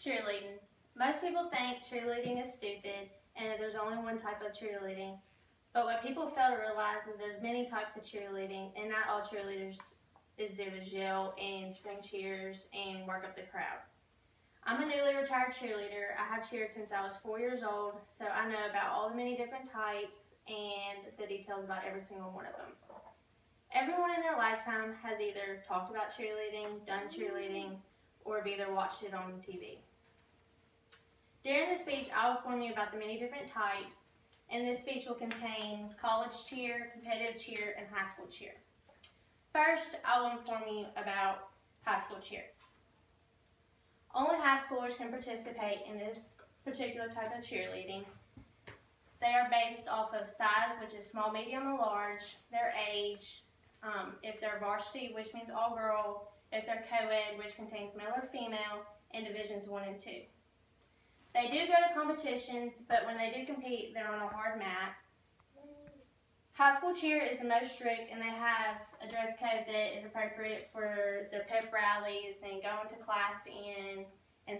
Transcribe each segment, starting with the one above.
Cheerleading. Most people think cheerleading is stupid and that there's only one type of cheerleading. But what people fail to realize is there's many types of cheerleading, and not all cheerleaders is there to yell and scream cheers and work up the crowd. I'm a newly retired cheerleader. I have cheered since I was 4 years old, so I know about all the many different types and the details about every single one of them. Everyone in their lifetime has either talked about cheerleading, done cheerleading, or have either watched it on TV. During this speech, I will inform you about the many different types, and this speech will contain college cheer, competitive cheer, and high school cheer. First, I will inform you about high school cheer. Only high schoolers can participate in this particular type of cheerleading. They are based off of size, which is small, medium, and large, their age, if they're varsity, which means all girl, if they're co-ed, which contains male or female, and divisions 1 and 2. They do go to competitions, but when they do compete, they're on a hard mat. High school cheer is the most strict, and they have a dress code that is appropriate for their pep rallies and going to class and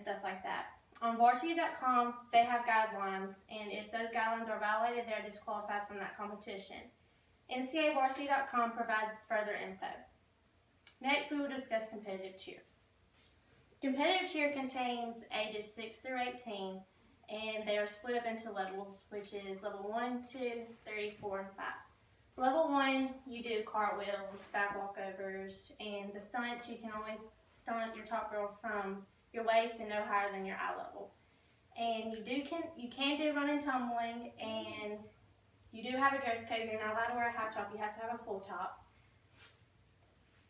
stuff like that. On varsity.com, they have guidelines, and if those guidelines are violated, they're disqualified from that competition. NCAAvarsity.com provides further info. Next, we will discuss competitive cheer. Competitive cheer contains ages 6 through 18, and they are split up into levels, which is level 1, 2, 3, 4, and 5. Level 1, you do cartwheels, back walkovers, and the stunts, you can only stunt your top girl from your waist and no higher than your eye level. And you can do running, tumbling, and you do have a dress code. You're not allowed to wear a half top, you have to have a full top.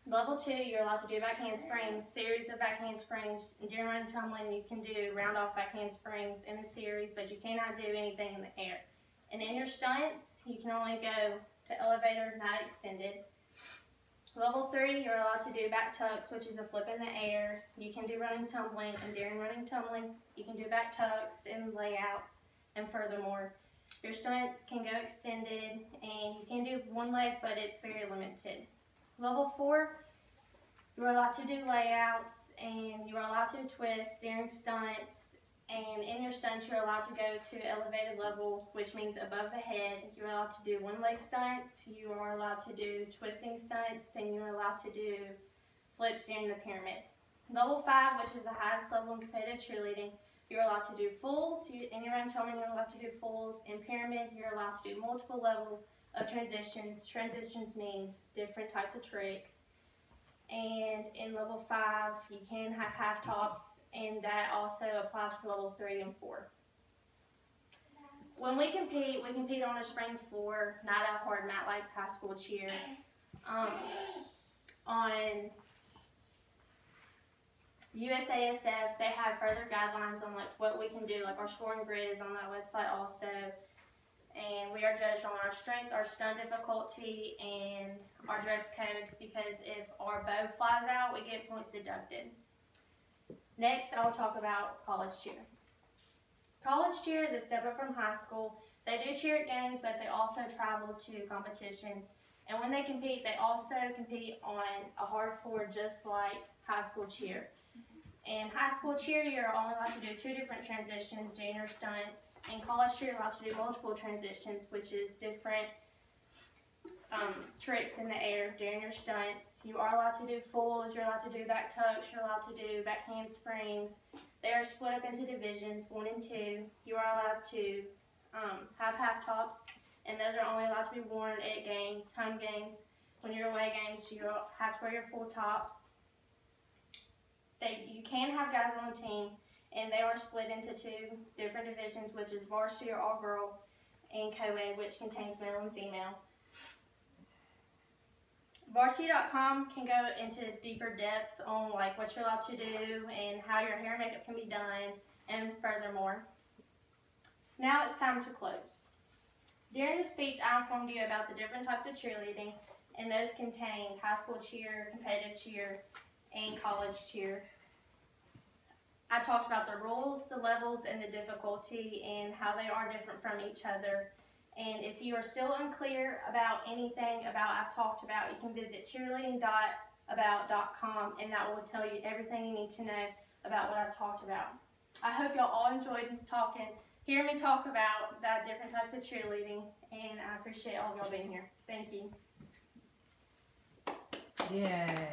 Level 2, you're allowed to do back handsprings, series of back handsprings. During running, tumbling, you can do round off back handsprings in a series, but you cannot do anything in the air. And in your stunts, you can only go to elevator, not extended. Level 3, you're allowed to do back tucks, which is a flip in the air. You can do running, tumbling, and during running, tumbling, you can do back tucks and layouts. And furthermore, your stunts can go extended, and you can do one leg, but it's very limited. Level 4, you're allowed to do layouts, and you're allowed to twist during stunts, and in your stunts you're allowed to go to elevated level, which means above the head. You're allowed to do one leg stunts, you are allowed to do twisting stunts, and you're allowed to do flips during the pyramid. Level 5, which is the highest level in competitive cheerleading, you're allowed to do fulls. In your own tumbling, you're allowed to do fulls. In pyramid, you're allowed to do multiple levels of transitions. Transitions means different types of tricks. And in level 5, you can have half tops, and that also applies for level 3 and 4. When we compete on a spring floor, not a hard mat like high school cheer. On USASF, they have further guidelines on what we can do. Like our scoring grid is on that website also. And we are judged on our strength, our stunt difficulty, and our dress code, because if our bow flies out, we get points deducted. Next, I will talk about college cheer. College cheer is a step up from high school. They do cheer at games, but they also travel to competitions. And when they compete, they also compete on a hard floor just like high school cheer. In high school cheer, you're only allowed to do 2 different transitions during your stunts. In college cheer, you're allowed to do multiple transitions, which is different tricks in the air during your stunts. You are allowed to do fulls, you're allowed to do back tucks, you're allowed to do back handsprings. They are split up into divisions 1 and 2. You are allowed to have half tops, and those are only allowed to be worn at games, home games. When you're away games, you have to wear your full tops. You can have guys on the team, and they are split into 2 different divisions, which is varsity or all-girl, and co-ed, which contains male and female. Varsity.com can go into deeper depth on like what you're allowed to do and how your hair and makeup can be done, and furthermore. Now it's time to close. During this speech, I informed you about the different types of cheerleading, and those contained high school cheer, competitive cheer, and college cheer. I talked about the rules, the levels, and the difficulty, and how they are different from each other. And if you are still unclear about anything I've talked about, you can visit cheerleading.about.com, and that will tell you everything you need to know about what I've talked about. I hope y'all all enjoyed hearing me talk about the different types of cheerleading, and I appreciate all of y'all being here. Thank you. Yay.